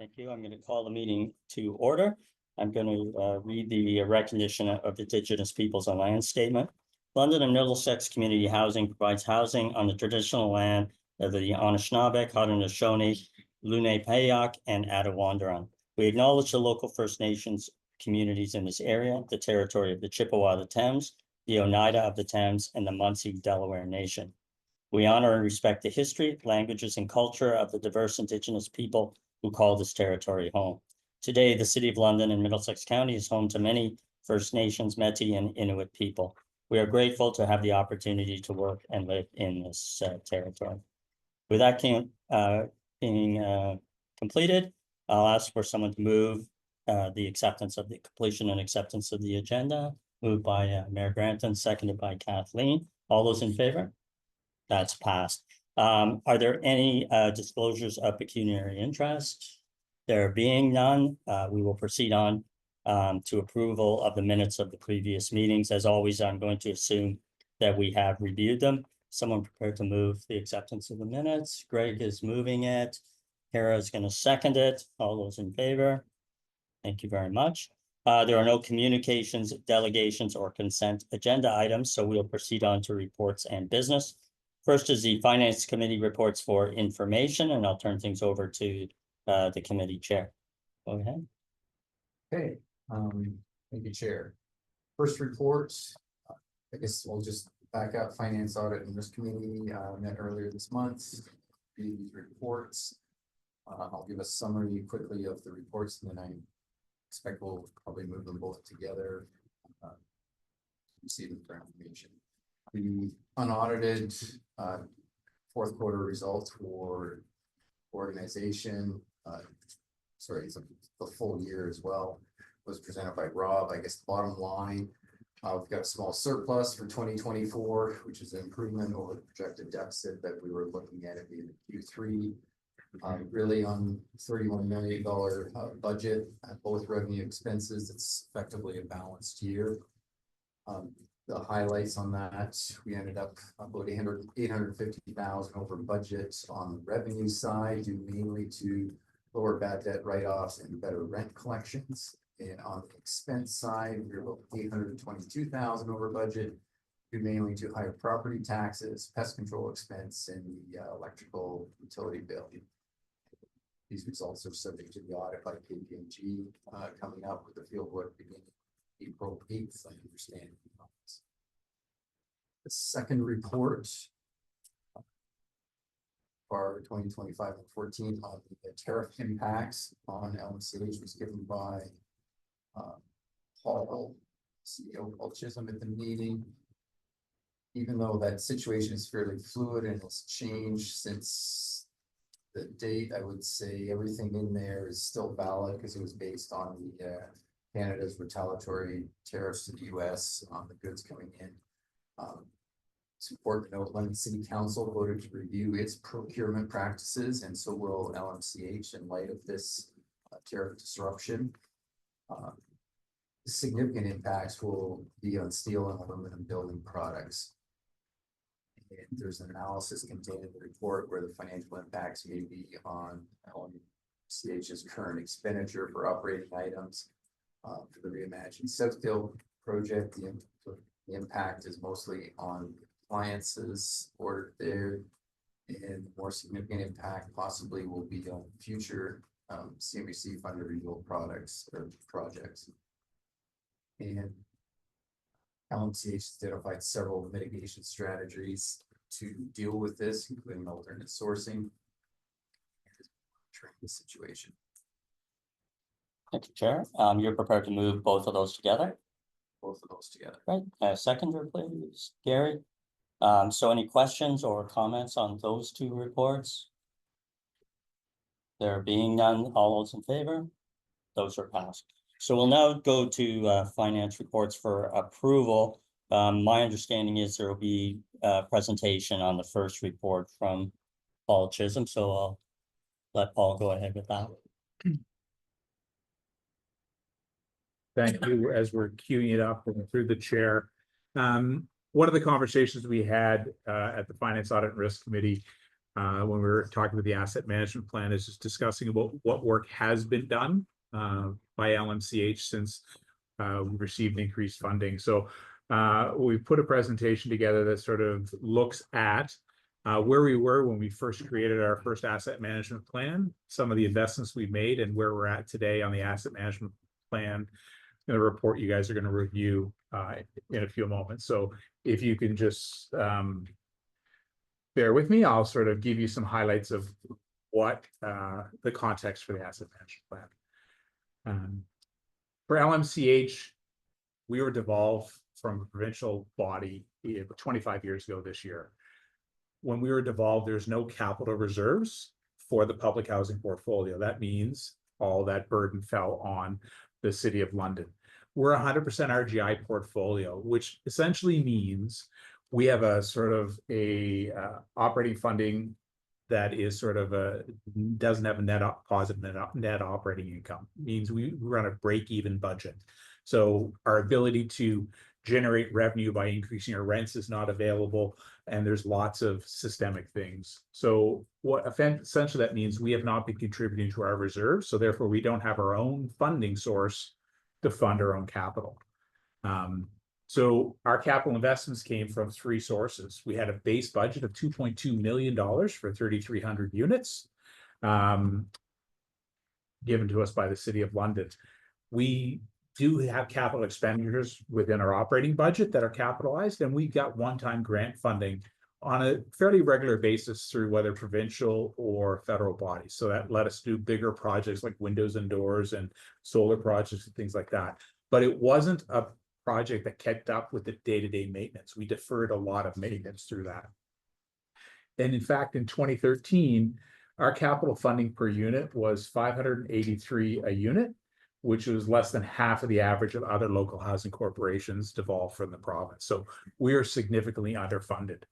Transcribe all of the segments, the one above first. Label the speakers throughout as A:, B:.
A: Thank you. I'm going to call the meeting to order. I'm going to read the recognition of Indigenous Peoples on Land statement. London and Middlesex Community Housing provides housing on the traditional land of the Anishinaabe, Haudenosaunee, Lenape, and Attawandaron. We acknowledge the local First Nations communities in this area, the territory of the Chippewa of the Thames, the Oneida of the Thames, and the Munsee Delaware Nation. We honor and respect the history, languages, and culture of the diverse Indigenous people who call this territory home. Today, the City of London and Middlesex County is home to many First Nations, Métis, and Inuit people. We are grateful to have the opportunity to work and live in this territory. With that being completed, I'll ask for someone to move the acceptance of the completion and acceptance of the agenda. Moved by Mayor Granton, seconded by Kathleen. All those in favor? That's passed. Are there any disclosures of pecuniary interest? There being none, we will proceed on to approval of the minutes of the previous meetings. As always, I'm going to assume that we have reviewed them. Someone prepared to move the acceptance of the minutes. Greg is moving it. Kara is going to second it. All those in favor? Thank you very much. There are no communications, delegations, or consent agenda items, so we'll proceed on to reports and business. First is the Finance Committee reports for information, and I'll turn things over to the committee chair. Go ahead.
B: Okay, thank you, Chair. First reports, I guess we'll just back up. Finance Audit and Risk Committee met earlier this month. These reports, I'll give a summary quickly of the reports, and then I expect we'll probably move them both together. See them for information. The unaudited fourth quarter results for organization, sorry, it's the full year as well, was presented by Rob. I guess the bottom line, we've got a small surplus for 2024, which is an improvement over the projected deficit that we were looking at the end of Q3. Really on $31 million budget at both revenue expenses, it's effectively a balanced year. The highlights on that, we ended up about $850,000 over budget on the revenue side, due mainly to lower bad debt write-offs and better rent collections. And on the expense side, we were about $822,000 over budget, due mainly to higher property taxes, pest control expense, and the electrical utility bill. These results are subject to the audit by KPMG coming up with the field work beginning April 8th, I understand. The second report for 2025 and 14 on the tariff impacts on LMCH was given by Paul, CEO Paul Chisholm at the meeting. Even though that situation is fairly fluid and has changed since the date, I would say everything in there is still valid because it was based on the Canada's retaliatory tariffs to the US on the goods coming in. It's important to note London City Council voted to review its procurement practices, and so will LMCH in light of this tariff disruption. Significant impacts will be on steel and aluminum building products. And there's an analysis contained in the report where the financial impacts may be on LMCH's current expenditure for operating items. For the Reimagined Southdale project, the impact is mostly on appliances ordered there, and more significant impact possibly will be on future CMBC funded renewal products or projects. And LMCH has identified several mitigation strategies to deal with this, including alternate sourcing and monitoring the situation.
A: Thank you, Chair. You're prepared to move both of those together?
B: Both of those together.
A: Right. Seconder, please, Gary. So any questions or comments on those two reports? There being none, all those in favor? Those are passed. So we'll now go to finance reports for approval. My understanding is there will be a presentation on the first report from Paul Chisholm, so I'll let Paul go ahead with that.
C: Thank you. As we're queuing it up through the chair, one of the conversations we had at the Finance Audit and Risk Committee when we were talking about the asset management plan, is just discussing about what work has been done by LMCH since we received increased funding. So we put a presentation together that sort of looks at where we were when we first created our first asset management plan, some of the investments we made, and where we're at today on the asset management plan, in the report you guys are going to review in a few moments. So if you can just bear with me, I'll sort of give you some highlights of what the context for the asset management plan. For LMCH, we were devolved from a provincial body 25 years ago this year. When we were devolved, there's no capital reserves for the public housing portfolio. That means all that burden fell on the City of London. We're 100% RGI portfolio, which essentially means we have a sort of a operating funding that is sort of doesn't have a positive net operating income. It means we run a break-even budget. So our ability to generate revenue by increasing our rents is not available, and there's lots of systemic things. So what essentially that means, we have not been contributing to our reserves, so therefore we don't have our own funding source to fund our own capital. So our capital investments came from three sources. We had a base budget of $2.2 million for 3,300 units given to us by the City of London. We do have capital expenditures within our operating budget that are capitalized, and we got one-time grant funding on a fairly regular basis through whether provincial or federal bodies. So that let us do bigger projects like windows and doors and solar projects and things like that. But it wasn't a project that kept up with the day-to-day maintenance. We deferred a lot of maintenance through that. And in fact, in 2013, our capital funding per unit was $583 a unit, which was less than half of the average of other local housing corporations devolved from the province. So we are significantly underfunded.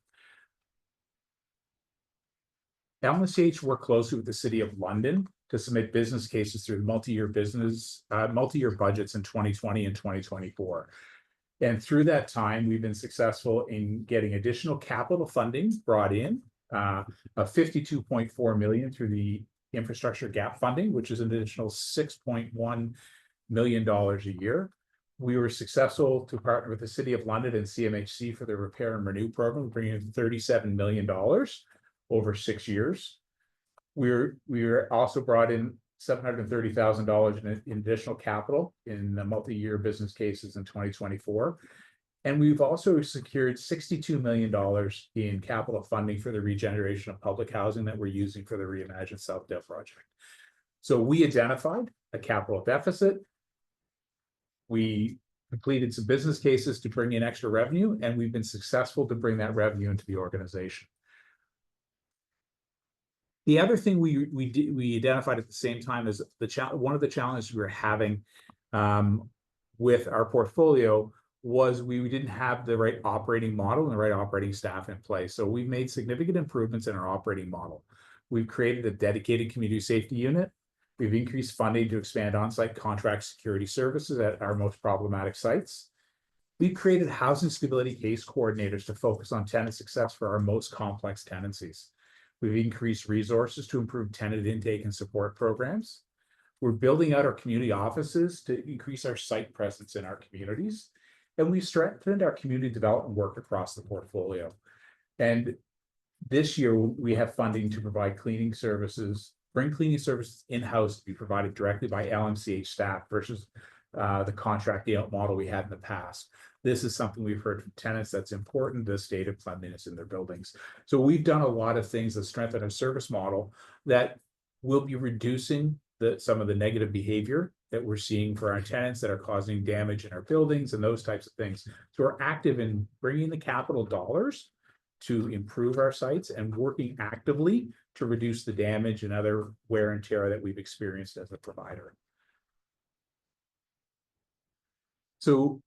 C: LMCH worked closely with the City of London to submit business cases through multi-year budgets in 2020 and 2024. And through that time, we've been successful in getting additional capital funding brought in, of $52.4 million through the infrastructure gap funding, which is an additional $6.1 million a year. We were successful to partner with the City of London and CMHC for the Repair and Renew program, bringing in $37 million over 6 years. We were also brought in $730,000 in additional capital in the multi-year business cases in 2024. And we've also secured $62 million in capital funding for the regeneration of public housing that we're using for the Reimagine Southdale project. So we identified a capital deficit. We completed some business cases to bring in extra revenue, and we've been successful to bring that revenue into the organization. The other thing we identified at the same time is one of the challenges we were having with our portfolio was we didn't have the right operating model and the right operating staff in place. So we've made significant improvements in our operating model. We've created a dedicated community safety unit. We've increased funding to expand on-site contract security services at our most problematic sites. We've created housing stability case coordinators to focus on tenant success for our most complex tenancies. We've increased resources to improve tenant intake and support programs. We're building out our community offices to increase our site presence in our communities. And we strengthened our community development work across the portfolio. And this year, we have funding to provide cleaning services, bring cleaning services in-house to be provided directly by LMCH staff versus the contract out model we had in the past. This is something we've heard from tenants that's important, the state of cleanliness in their buildings. So we've done a lot of things that strengthen our service model that will be reducing some of the negative behavior that we're seeing for our tenants that are causing damage in our buildings and those types of things. So we're active in bringing the capital dollars to improve our sites and working actively to reduce the damage and other wear and tear that we've experienced as a provider. So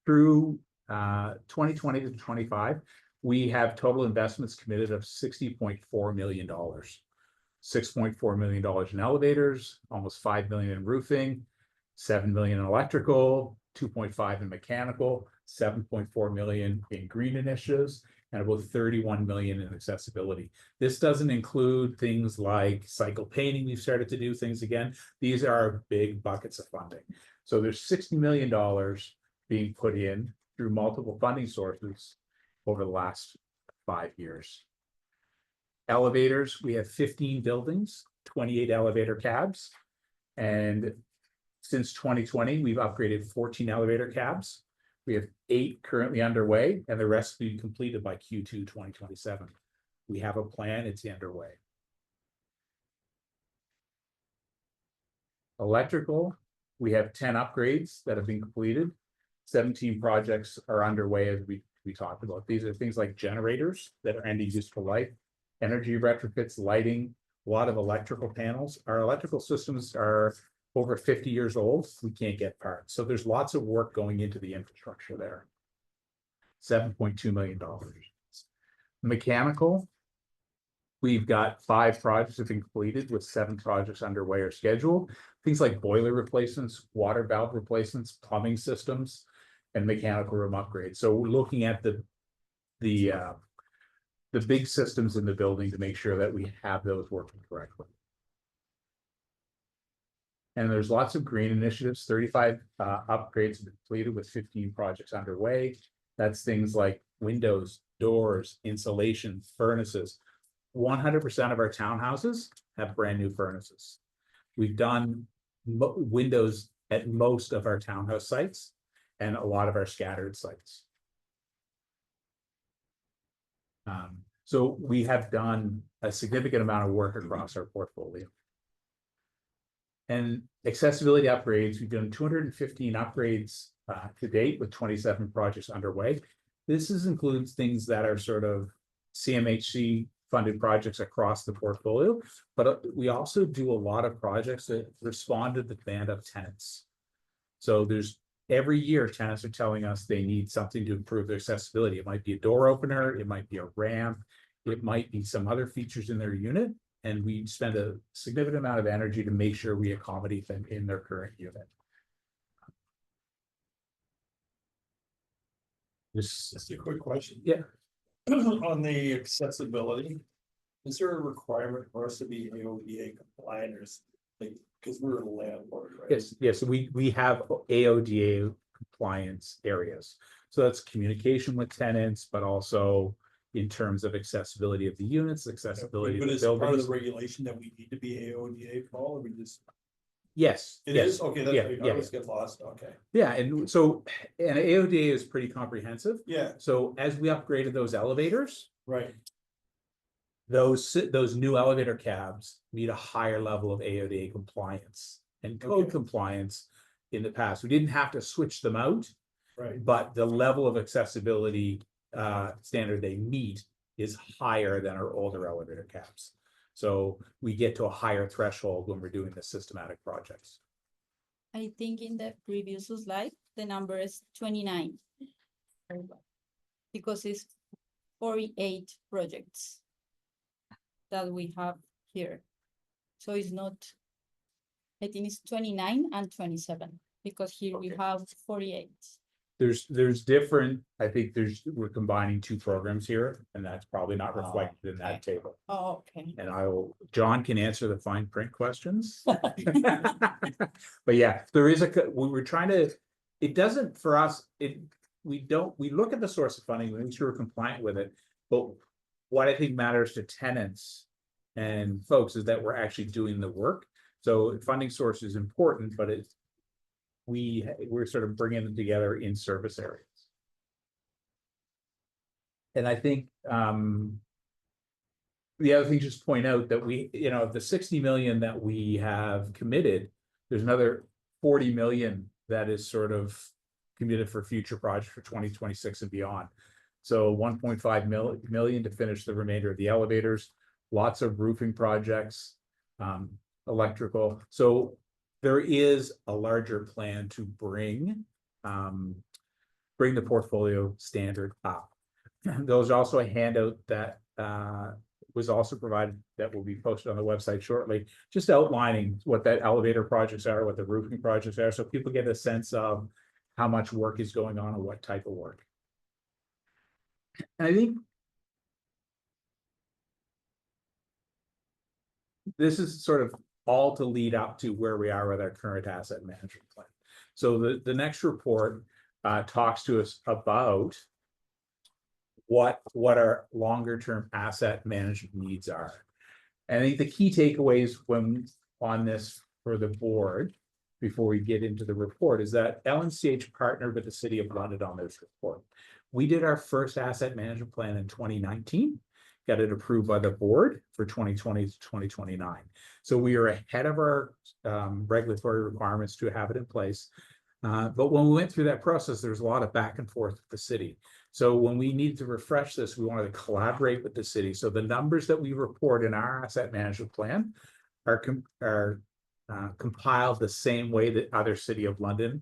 C: through 2020 to 25, we have total investments committed of $60.4 million. $6.4 million in elevators, almost $5 million in roofing, $7 million in electrical, $2.5 million in mechanical, $7.4 million in green initiatives, and about 31 million in accessibility. This doesn't include things like cycle painting. We've started to do things again. These are big buckets of funding. So there's $60 million being put in through multiple funding sources over the last 5 years. Elevators, we have 15 buildings, 28 elevator cabs. And since 2020, we've upgraded 14 elevator cabs. We have 8 currently underway, and the rest will be completed by Q2 2027. We have a plan, it's underway. Electrical, we have 10 upgrades that have been completed. 17 projects are underway as we talked about. These are things like generators that are ending useful life, energy retrofits, lighting, a lot of electrical panels. Our electrical systems are over 50 years old. We can't get parts. So there's lots of work going into the infrastructure there. $7.2 million. Mechanical, we've got 5 projects that have been completed with 7 projects underway or scheduled. Things like boiler replacements, water valve replacements, plumbing systems, and mechanical room upgrades. So we're looking at the big systems in the building to make sure that we have those working correctly. And there's lots of green initiatives. 35 upgrades have been completed with 15 projects underway. That's things like windows, doors, insulation, furnaces. 100% of our townhouses have brand new furnaces. We've done windows at most of our townhouse sites and a lot of our scattered sites. So we have done a significant amount of work across our portfolio. And accessibility upgrades, we've done 215 upgrades to date with 27 projects underway. This includes things that are sort of CMHC funded projects across the portfolio, but we also do a lot of projects that respond to the demand of tenants. So there's every year tenants are telling us they need something to improve their accessibility. It might be a door opener, it might be a ramp, it might be some other features in their unit, and we spend a significant amount of energy to make sure we accommodate them in their current unit.
D: Just a quick question.
C: Yeah.
D: On the accessibility, is there a requirement for us to be AODA compliant or like, because we're a landlord, right?
C: Yes, we have AODA compliance areas. So that's communication with tenants, but also in terms of accessibility of the units, accessibility
D: But
C: of
D: is
C: the
D: it part of
C: buildings.
D: the regulation that we need to be AODA, Paul, or we just?
C: Yes.
D: It
C: yes,
D: is? Okay, that's,
C: yeah,
D: I
C: yeah,
D: always get lost, okay.
C: yeah, and so, and AODA is pretty comprehensive.
D: Yeah,
C: So as we upgraded those elevators,
D: right,
C: those new elevator cabs meet a higher level of AODA compliance and code
D: Okay.
C: compliance. In the past, we didn't have to switch them out,
D: right.
C: but the level of accessibility standard they meet is higher than our older elevator cabs. So we get to a higher threshold when we're doing the systematic projects.
E: I think in the previous slide, the number is 29. Because it's 48 projects that we have here. So it's not, I think it's 29 and 27, because here we have 48.
C: There's different, I think we're combining 2 programs here, and that's probably not reflected in that table.
E: Oh, okay.
C: And John can answer the fine print questions. But yeah, there is we were trying to, it doesn't for us, we look at the source of funding, we make sure we're compliant with it. But what I think matters to tenants and folks is that we're actually doing the work. So funding source is important, but we're sort of bringing them together in service areas. And I think the other thing, just point out that the 60 million that we have committed, there's another 40 million that is sort of committed for future projects for 2026 and beyond. So 1.5 million to finish the remainder of the elevators, lots of roofing projects, electrical. So there is a larger plan to bring the portfolio standard up. There's also a handout that was also provided that will be posted on the website shortly, just outlining what that elevator projects are, what the roofing projects are, so people get a sense of how much work is going on and what type of work. And I think this is sort of all to lead up to where we are with our current asset management plan. So the next report talks to us about what our longer term asset management needs are. And I think the key takeaways when on this for the board, before we get into the report, is that LMCH partnered with the City of London on this report. We did our first asset management plan in 2019, got it approved by the board for 2020 to 2029. So we are ahead of our regulatory requirements to have it in place. But when we went through that process, there's a lot of back and forth with the city. So when we needed to refresh this, we wanted to collaborate with the city. So the numbers that we report in our asset management plan are compiled the same way that other City of London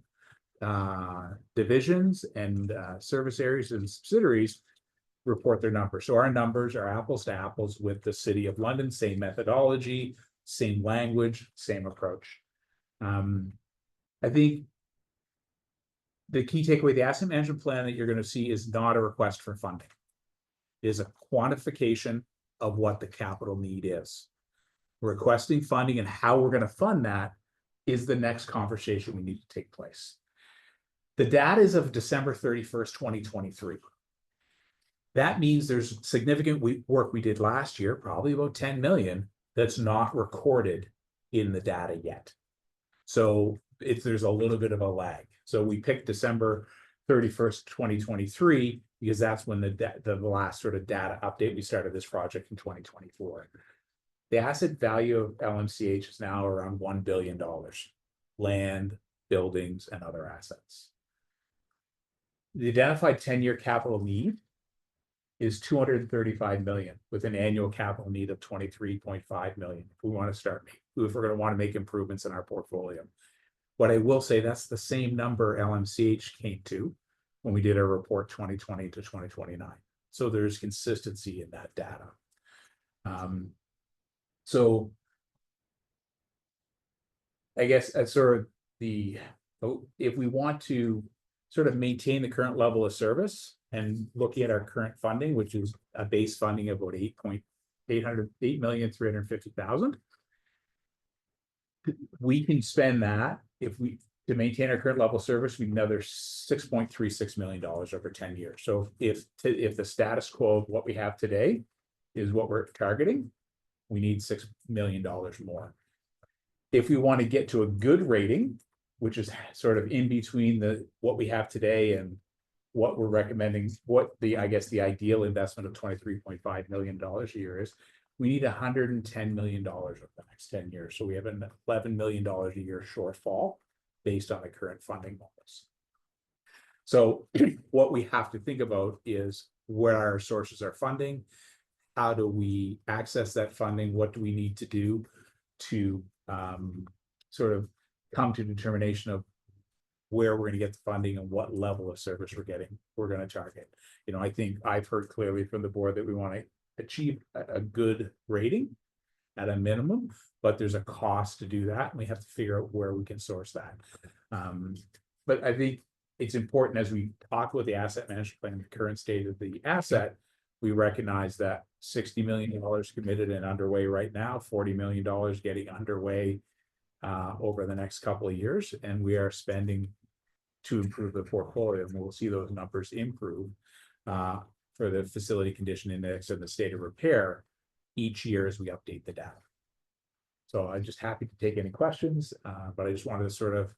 C: divisions and service areas and subsidiaries report their numbers. So our numbers are apples to apples with the City of London, same methodology, same language, same approach. I think the key takeaway, the asset management plan that you're going to see is not a request for funding. It is a quantification of what the capital need is. Requesting funding and how we're going to fund that is the next conversation we need to take place. The data is of December 31st, 2023. That means there's significant work we did last year, probably about 10 million, that's not recorded in the data yet. So there's a little bit of a lag. So we picked December 31st, 2023, because that's when the last sort of data update, we started this project in 2024. The asset value of LMCH is now around $1 billion, land, buildings, and other assets. The identified 10-year capital need is 235 million, with an annual capital need of 23.5 million. If we want to start, if we're going to want to make improvements in our portfolio. What I will say, that's the same number LMCH came to when we did our report 2020 to 2029. So there's consistency in that data. So I guess that's sort of if we want to sort of maintain the current level of service and looking at our current funding, which is a base funding of about 8,350,000, we can spend that to maintain our current level of service, we need another $6.36 million over 10 years. So if the status quo of what we have today is what we're targeting, we need $6 million more. If we want to get to a good rating, which is sort of in between what we have today and what we're recommending, I guess the ideal investment of $23.5 million a year is, we need $110 million over the next 10 years. So we have an $11 million a year shortfall based on the current funding levels. So what we have to think about is where our sources are funding, how do we access that funding, what do we need to do to sort of come to determination of where we're going to get the funding and what level of service we're going to target. You know, I think I've heard clearly from the board that we want to achieve a good rating at a minimum, but there's a cost to do that, and we have to figure out where we can source that. But I think it's important, as we talk about the asset management plan, the current state of the asset, we recognize that $60 million committed and underway right now, $40 million getting underway over the next couple of years, and we are spending to improve the portfolio, and we'll see those numbers improve for the facility condition index and the state of repair each year as we update the data. So I'm just happy to take any questions, but I just wanted to sort of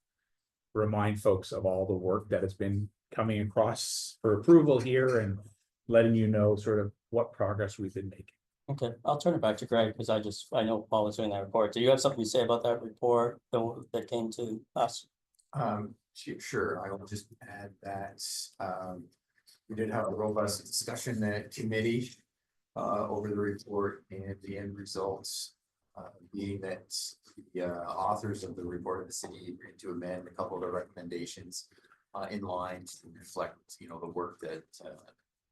C: remind folks of all the work that has been coming across for approval here and letting you know sort of what progress we've been making.
A: Okay, I'll turn it back to Greg, because I know Paul was doing that report. Do you have something to say about that report that came to us?
B: Sure, I will just add that we did have a robust discussion at committee over the report, and the end results being that the authors of the report of the city agreed to amend a couple of the recommendations in line to reflect, you know, the work that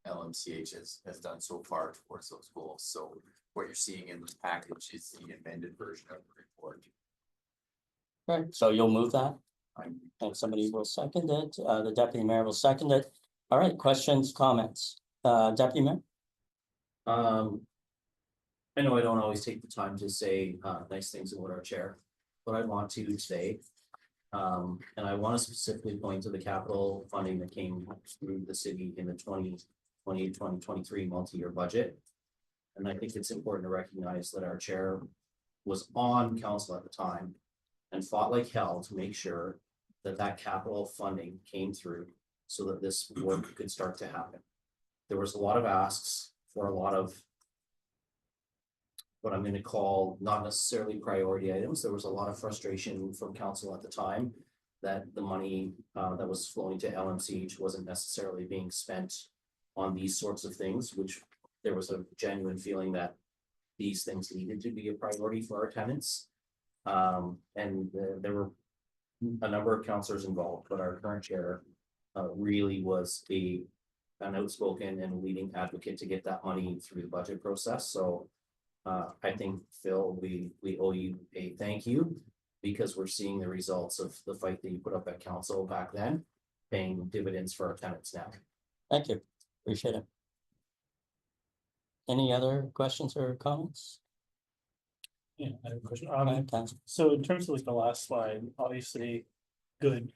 B: LMCH has done so far towards those goals. So what you're seeing in this package is the amended version of the report.
A: Right, so you'll move that, and somebody will second it. The deputy mayor will second it. All right, questions, comments? Deputy Mayor?
F: I know I don't always take the time to say nice things about our chair, but I want to today. And I want to specifically point to the capital funding that came through the city in the 2023 multi-year budget. And I think it's important to recognize that our chair was on council at the time and fought like hell to make sure that that capital funding came through so that this work could start to happen. There was a lot of asks for a lot of what I'm going to call not necessarily priority items. There was a lot of frustration from council at the time that the money that was flowing to LMCH wasn't necessarily being spent on these sorts of things, which there was a genuine feeling that these things needed to be a priority for our tenants. There were a number of councillors involved, but our current chair really was an outspoken and leading advocate to get that money through the budget process. So I think, Phil, we owe you a thank you, because we're seeing the results of the fight that you put up at council back then, paying dividends for our tenants now.
A: Thank you, appreciate it. Any other questions or comments?
G: Yeah, I have a question.
A: Go ahead, Council.
G: So in terms of like the last slide, obviously, good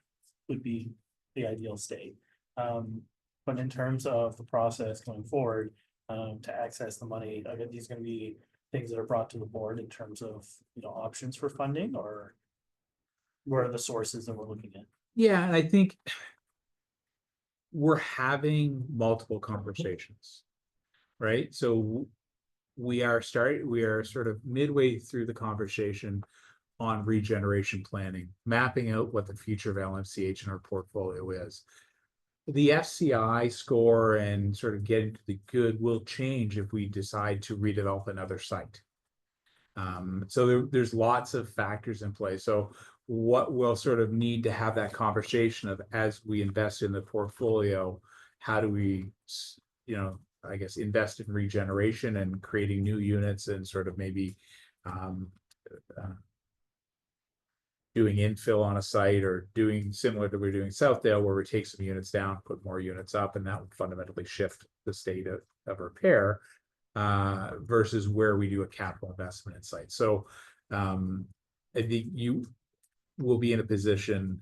G: would be the ideal state. But in terms of the process going forward, to access the money, are these gonna be things that are brought to the board in terms of, you know, options for funding, or where are the sources that we're looking at?
C: Yeah, and I think we're having multiple conversations, right? So we are sort of midway through the conversation on regeneration planning, mapping out what the future of LMCH in our portfolio is. The FCI score and sort of getting to the good will change if we decide to redevelop another site. So there's lots of factors in play. So what we'll sort of need to have that conversation of, as we invest in the portfolio, how do we, you know, I guess, invest in regeneration and creating new units, and sort of maybe doing infill on a site, or doing similar to what we're doing in Southdale, where we take some units down, put more units up, and that would fundamentally shift the state of repair, versus where we do a capital investment in site. So I think you will be in a position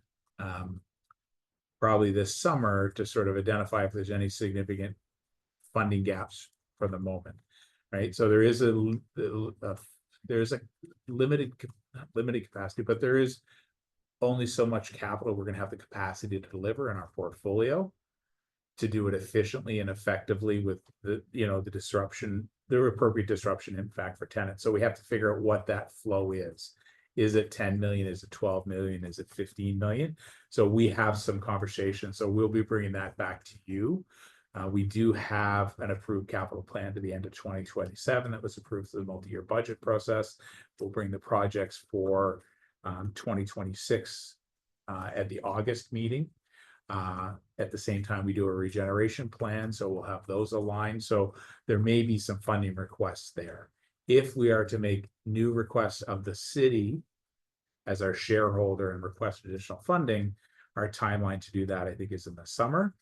C: probably this summer to sort of identify if there's any significant funding gaps for the moment, right? So there is a limited capacity, but there is only so much capital we're going to have the capacity to deliver in our portfolio to do it efficiently and effectively with the, you know, the appropriate disruption impact for tenants. So we have to figure out what that flow is. Is it 10 million? Is it 12 million? Is it 15 million? So we have some conversations. So we'll be bringing that back to you. We do have an approved capital plan to the end of 2027 that was approved through the multi-year budget process. We'll bring the projects for 2026 at the August meeting. At the same time, we do a regeneration plan, so we'll have those aligned. So there may be some funding requests there. If we are to make new requests of the city as our shareholder and request additional funding, our timeline to do that, I think, is in the summer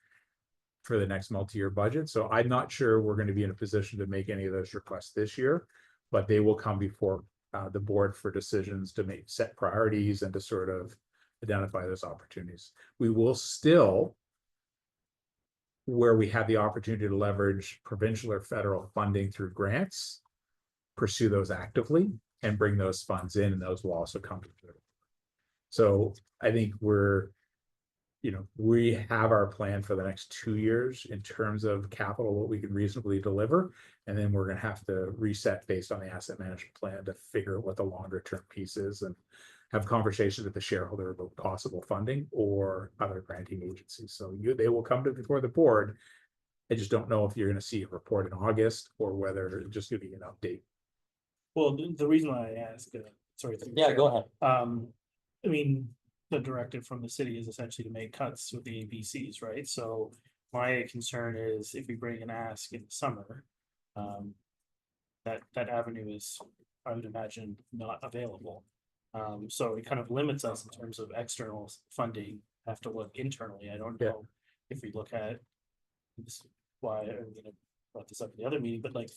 C: for the next multi-year budget. So I'm not sure we're going to be in a position to make any of those requests this year, but they will come before the board for decisions to set priorities and to sort of identify those opportunities. We will still, where we have the opportunity to leverage provincial or federal funding through grants, pursue those actively and bring those funds in, and those will also come through. So I think we have our plan for the next 2 years in terms of capital, what we can reasonably deliver. And then we're going to have to reset based on the asset management plan to figure out what the longer term piece is, and have conversations with the shareholder about possible funding or other granting agencies. So they will come before the board. I just don't know if you're going to see a report in August or whether it's just going to be an update.
G: Well, the reason why I ask, sorry.
A: Yeah, go ahead.
G: I mean, the directive from the city is essentially to make cuts with the ABCs, right? So my concern is if we bring an ask in the summer, that avenue is, I would imagine, not available. So it kind of limits us in terms of external funding. Have to look internally. I don't know if we look at this, why I'm gonna brought this up in the other meeting, but like,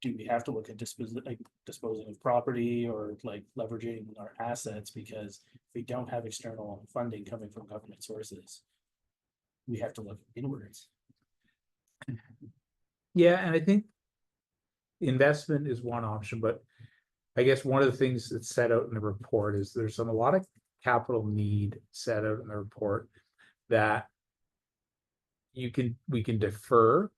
G: do we have to look at disposing of property or like leveraging our assets? Because if we don't have external funding coming from government sources, we have to look inwards.
C: Yeah, and I think investment is one option, but I guess one of the things that's set out in the report is there's a lot of capital need set out in the report that we can defer.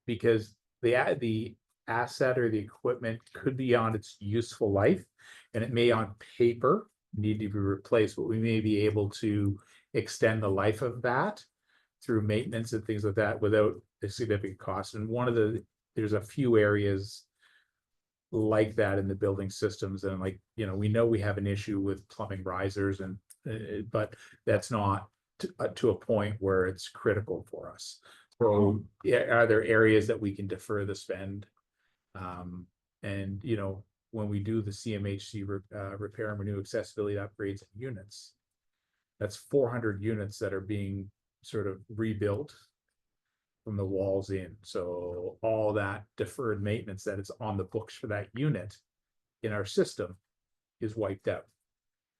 C: Because the asset or the equipment could be on its useful life, and it may on paper need to be replaced, but we may be able to extend the life of that through maintenance and things like that without a significant cost. And there's a few areas like that in the building systems, and like, we know we have an issue with plumbing risers, and but that's not to a point where it's critical for us. So are there areas that we can defer the spend? And when we do the CMHC repair and renew accessibility upgrades and units, that's 400 units that are being sort of rebuilt from the walls in. So all that deferred maintenance that is on the books for that unit in our system is wiped out.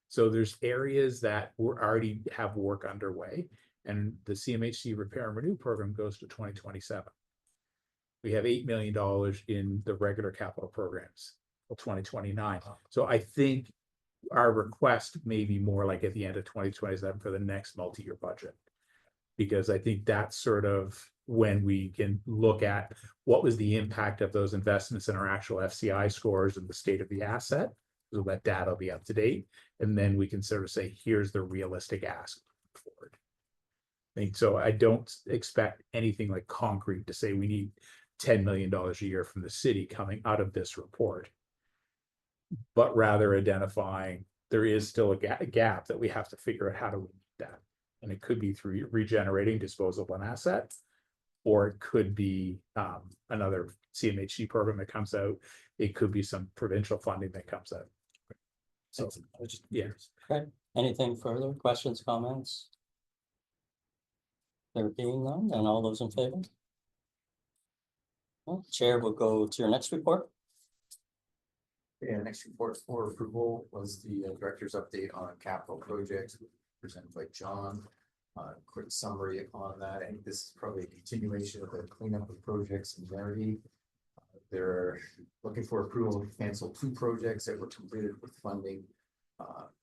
C: So there's areas that we already have work underway, and the CMHC repair and renew program goes to 2027. We have $8 million in the regular capital programs till 2029. So I think our request may be more like at the end of 2027 for the next multi-year budget, because I think that's sort of when we can look at what was the impact of those investments in our actual FCI scores and the state of the asset. So that data will be up to date, and then we can sort of say, here's the realistic ask forward. I think so. I don't expect anything like concrete to say we need $10 million a year from the city coming out of this report, but rather identifying there is still a gap that we have to figure out how to meet that. And it could be through regenerating disposable an asset, or it could be another CMHC program that comes out. It could be some provincial funding that comes out. So
G: I was just,
C: yeah.
A: Okay, anything further? Questions, comments? There being none, and all those in favor? Well, Chair will go to your next report.
B: Yeah, next report for approval was the director's update on capital projects presented by John. Quick summary on that. I think this is probably a continuation of the cleanup of projects in Verity. They're looking for approval to cancel 2 projects that were completed with funding,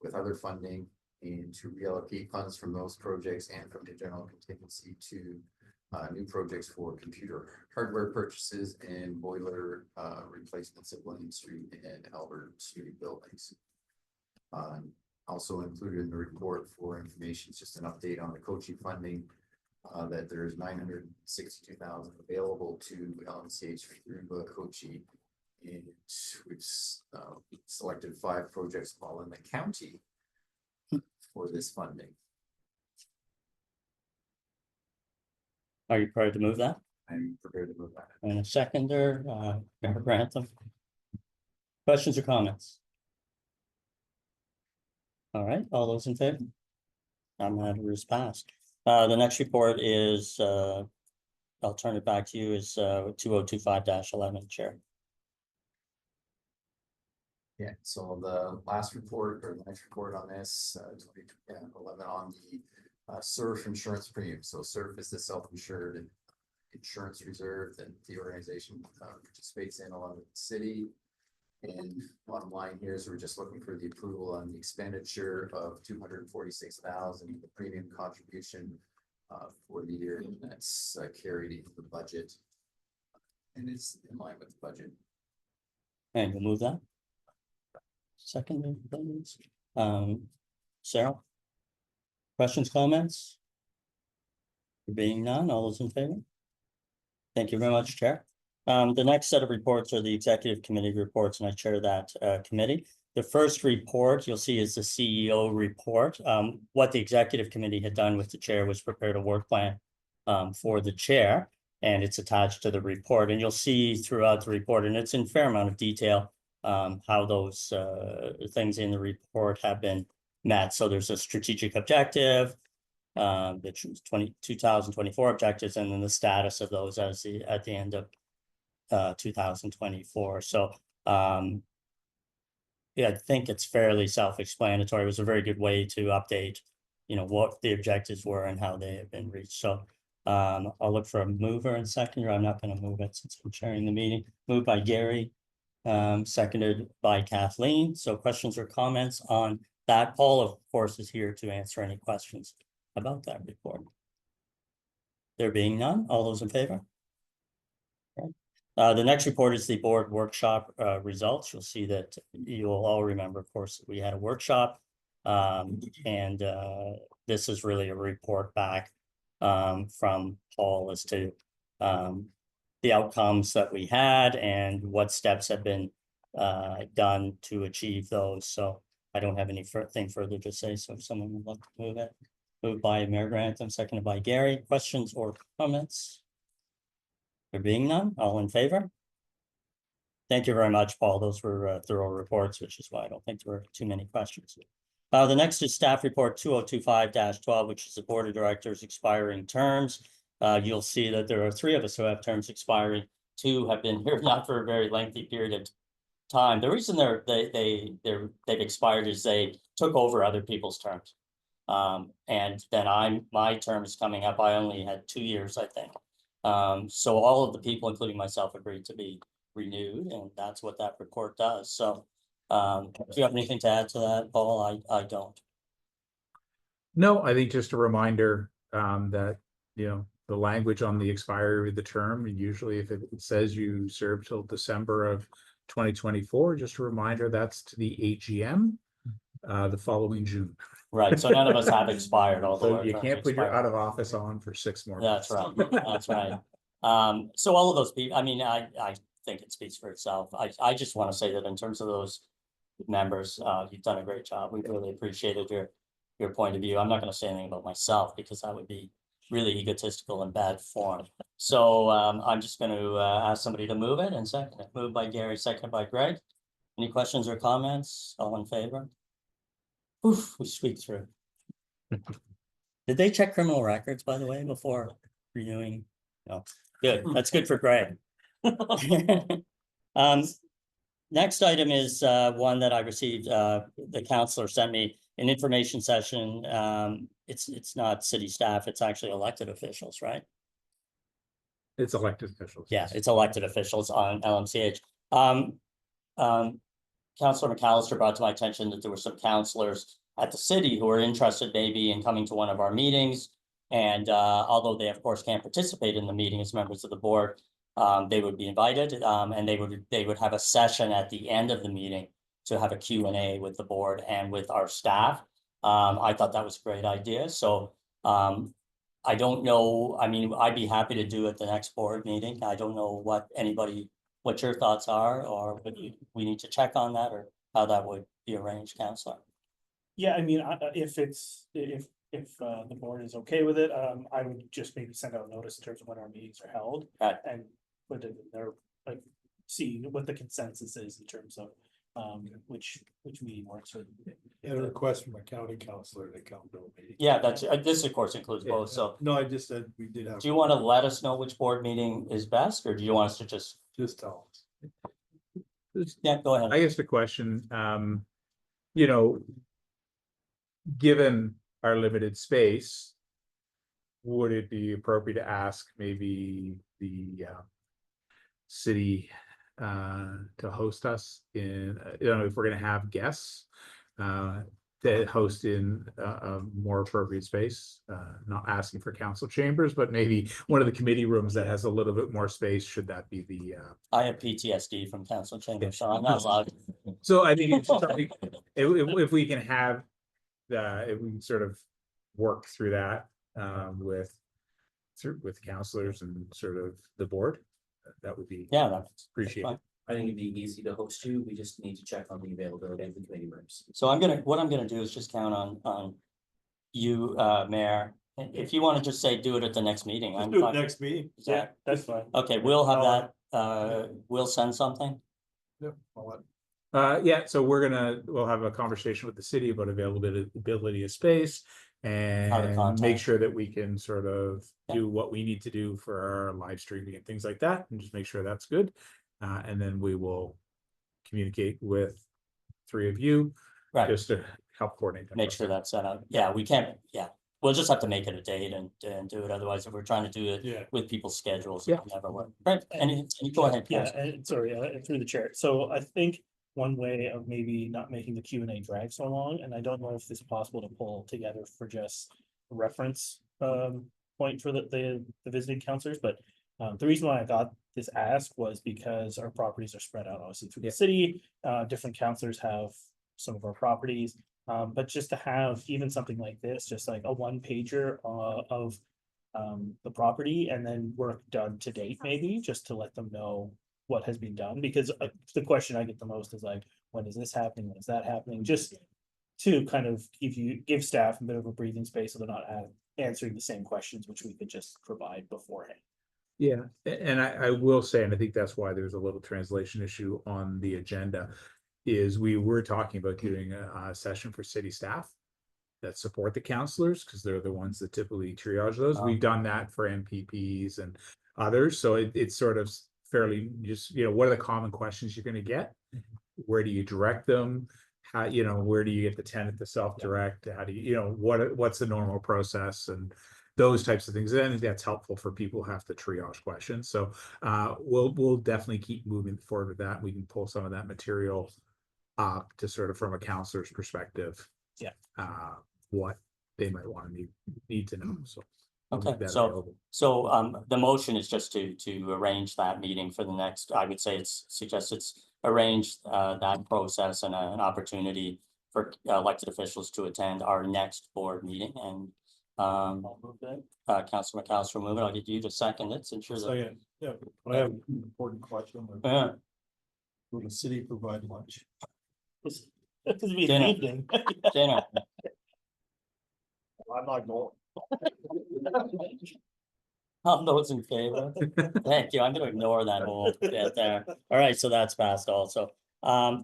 B: with other funding, and to reallocate funds from those projects and from the general contingency to new projects for computer hardware purchases and boiler replacements at William Street and Albert Street buildings. Also included in the report for information is just an update on the coaching funding, that there's $962,000 available to LMCH through coaching, and we've selected 5 projects all in the county for this funding.
A: Are you prepared to move that?
B: I'm prepared to move that.
A: And a seconder, Member Grantham. Questions or comments? All right, all those in favor? Matter is passed. The next report is, I'll turn it back to you, is 2025-11, Chair.
B: Yeah, so the last report or the next report on this, 2011 on the SURF insurance premium. So SURF is the self-insured insurance reserve that the organization participates in along with the city. And bottom line here is we're just looking for the approval on the expenditure of $246,000, the premium contribution for the year, and that's carried into the budget and is in line with the budget.
A: And we'll move that. Second, please. Sarah? Questions, comments? There being none, all those in favor? Thank you very much, Chair. The next set of reports are the executive committee reports, and I chair that committee. The first report you'll see is the CEO report. What the executive committee had done with the chair was prepared a work plan for the chair, and it's attached to the report. And you'll see throughout the report, and it's in fair amount of detail, how those things in the report have been met. So there's a strategic objective, the 2024 objectives, and then the status of those at the end of 2024. So yeah, I think it's fairly self-explanatory. It was a very good way to update, what the objectives were and how they have been reached. So I'll look for a mover and seconder. I'm not going to move it since I'm chairing the meeting. Moved by Gary, seconded by Kathleen. So questions or comments on that? Paul, of course, is here to answer any questions about that report. There being none, all those in favor? The next report is the board workshop results. You'll see that you'll all remember, of course, we had a workshop. And this is really a report back from Paul as to the outcomes that we had and what steps have been done to achieve those. So I don't have anything further to say. So if someone would like to move it. Moved by Mayor Grantham, seconded by Gary. Questions or comments? There being none, all in favor? Thank you very much, Paul. Those were thorough reports, which is why I don't think there were too many questions. The next is staff report 2025-12, which is the Board of Directors expiring terms. You'll see that there are 3 of us who have terms expiring. 2 have been here not for a very lengthy period of time. The reason they've expired is they took over other people's terms. And then my term is coming up. I only had 2 years, I think. So all of the people, including myself, agreed to be renewed, and that's what that report does. So do you have anything to add to that, Paul? I don't.
C: No, I think just a reminder that, the language on the expiry of the term, usually if it says you serve till December of 2024, just a reminder that's to the AGM the following June.
A: Right, so none of us have expired, although
C: So
A: our
C: you
A: terms
C: can't put your
A: expired.
C: out of office on for 6 more
A: That's
C: months.
A: right, that's right. So all of those people, I mean, I think it speaks for itself. I just want to say that in terms of those members, you've done a great job. We really appreciated your point of view. I'm not going to say anything about myself because that would be really egotistical and bad form. So I'm just going to ask somebody to move it and second it. Moved by Gary, seconded by Greg. Any questions or comments? All in favor? Oof, we squeaked through. Did they check criminal records, by the way, before renewing? No, good. That's good for Greg. Next item is one that I received. The counselor sent me an information session. It's not city staff, it's actually elected officials, right?
C: It's elected officials.
A: Yeah, it's elected officials on LMCH. Councilor McAllister brought to my attention that there were some counselors at the city who are interested maybe in coming to one of our meetings. And although they, of course, can't participate in the meeting as members of the board, they would be invited and they would have a session at the end of the meeting to have a Q&A with the board and with our staff. I thought that was a great idea. So I don't know. I mean, I'd be happy to do it the next board meeting. I don't know what your thoughts are, or we need to check on that, or how that would be arranged, Councilor.
G: Yeah, I mean, if the board is okay with it, I would just maybe send out notice in terms of when our meetings are held.
A: Right.
G: And put it in there, like, see what the consensus is in terms of which meeting works.
D: And a request from a county councilor to come to a meeting.
A: Yeah, that's this, of course, includes both. So
D: No, I just said we did have.
A: do you want to let us know which board meeting is best, or do you want us to just?
D: Just tell us.
A: Yeah, go ahead.
C: I guess the question, given our limited space, would it be appropriate to ask maybe the city to host us in, if we're going to have guests, to host in a more appropriate space, not asking for council chambers, but maybe one of the committee rooms that has a little bit more space, should that be the
A: I have PTSD from council chamber, so I'm not allowed.
C: So I think it's something, if we can have if we can sort of work through that with counselors and sort of the board, that would be
A: That's
C: appreciated.
A: fine.
F: I think it'd be easy to host you. We just need to check on the availability of the committee rooms.
A: So what I'm gonna do is just count on you, Mayor. If you want to just say do it at the next meeting, I'm
D: Do it
A: fine.
D: next meeting.
A: Is that-
G: That's fine.
A: Okay, we'll have that. We'll send something.
D: Yep. I'll let-
C: Yeah, so we'll have a conversation with the city about availability of space. and
A: contact.
C: make sure that we can sort of
A: Yeah.
C: do what we need to do for our live streaming and things like that, and just make sure that's good. And then we will communicate with three of you
A: Right,
C: just to help coordinate. that
A: make sure
C: process.
A: that's set up. Yeah, we can't, yeah, we'll just have to make it a date and do it. Otherwise, if we're trying to do it
G: Yeah.
A: with people's schedules,
C: Yeah.
A: it will never work. Right, and go ahead.
G: Yeah,
A: Councillor.
G: and sorry, through the chair. So I think one way of maybe not making the Q&A drag so long, and I don't know if it's possible to pull together for just a reference point for the visiting counselors, but the reason why I got this ask was because our properties are spread out obviously through the city. Different counselors have some of our properties, but just to have even something like this, just like a one pager of the property and then work done to date, maybe just to let them know what has been done, because the question I get the most is like, when is this happening? When is that happening? Just to kind of give staff a bit of a breathing space so they're not answering the same questions, which we could just provide beforehand.
C: Yeah, and I will say, and I think that's why there's a little translation issue on the agenda, is we were talking about doing a session for city staff that support the counselors, because they're the ones that typically triage those. We've done that for MPPs and others, so it's sort of fairly just, you know, what are the common questions you're gonna get? Where do you direct them? How, you know, where do you get the tenant to self-direct? How do you know, what's the normal process and those types of things? And I think that's helpful for people who have to triage questions. So we'll definitely keep moving forward with that. We can pull some of that material up to sort of from a counselor's perspective.
G: Yeah.
C: What they might want to need to know. So we'll
A: Okay,
C: make that
A: so
C: available.
A: the motion is just to arrange that meeting for the next, I would say it's arrange that process and an opportunity for elected officials to attend our next board meeting. And Councilor McAllister will move it. I'll get you to second it since you're the.
D: Second, yeah, I have an important question.
A: Yeah.
D: Will the city provide lunch?
G: This is me
A: Dinner.
G: evening.
A: Dinner.
D: I'm not going.
A: All those in favor? Thank you. I'm gonna ignore that whole bit there. All right, so that's passed also.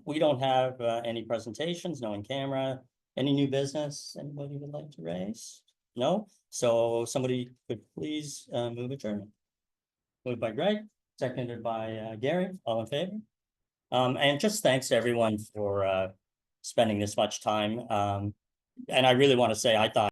A: We don't have any presentations, no in camera. Any new business anybody would like to raise? No? So somebody could please move adjournment. Moved by Greg, seconded by Gary, all in favor? And just thanks to everyone for spending this much time. And I really want to say, I thought